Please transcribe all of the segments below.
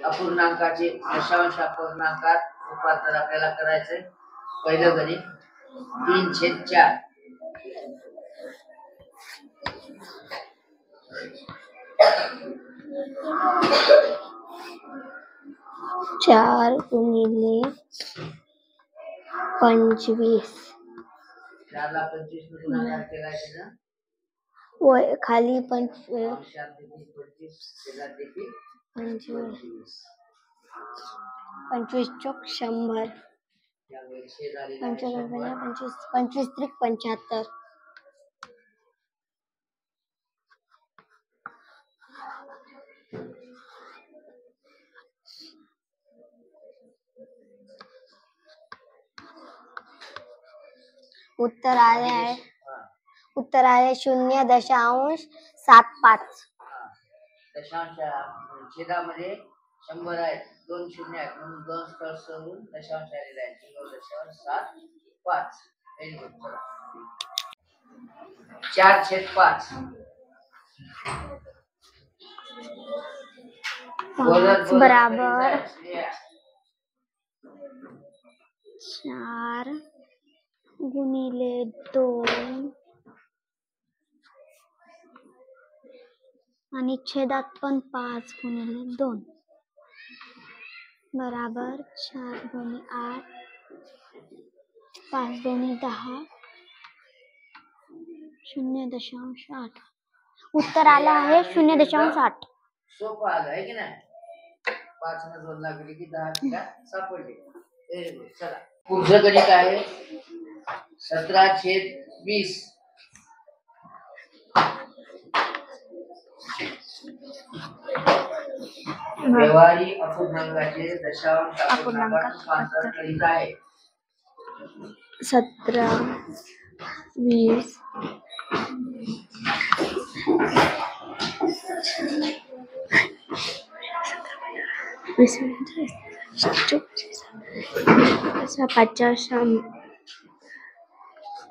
अपूर्णांकाचे दशांश अपूर्णांकात रूपांतर आपल्याला करायचंय. पहिलं गणित 3/4 4 गुणिले 25. 4 ला 25 ने गुणाकार करायचे ना. व खाली 25 चौक 100. 25 त्रिक 75. उत्तर आले 0.75. दशांश छेदामध्ये 100 आहेत, 2 शून्य आहेत म्हणून 2 स्तर सोडून दशांश आलेले आहेत. 0.75. 4/5 बराबर 4 गुणिले 2 आणि छेदात पण 5 गुणिले 2 बराबर 4 गुणिले 8, 5 गुणिले 10, 0.8. उत्तर आलं आहे 0.8. सोपं आलं आहे की नाही. 5 ने 2 लागले की 10 सापडले. चला पुढचं गणित आहे 17/20. व्यवहारी अपूर्णांकाचे दशांश अपूर्णांकात रूपांतर करीत आहे. 17, 20, 50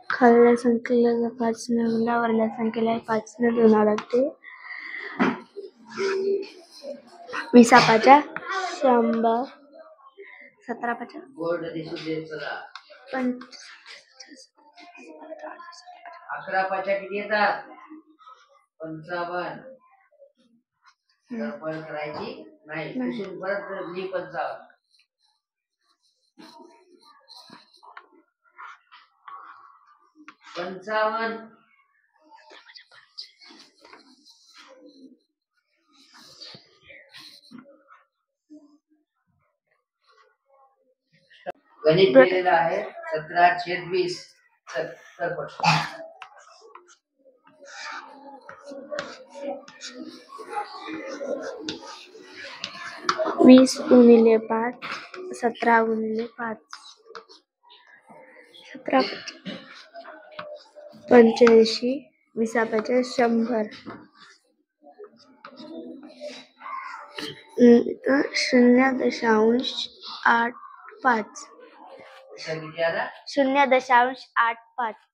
खाल्ल्या संख्येला 5 ने गुणला, वरल्या संख्येला 5 ने गुणावं लागते. 20 100. 17 बोर्ड दिसू दे. चला 11 किती येतात? 55. पण करायची नाही. पुसून परत लिही 55. 55. गणित दिलेलं आहे 17/20. तर 20 गुणिले 5, 17 गुणिले 5, 17 85, 20 100. 0.85. 0.85.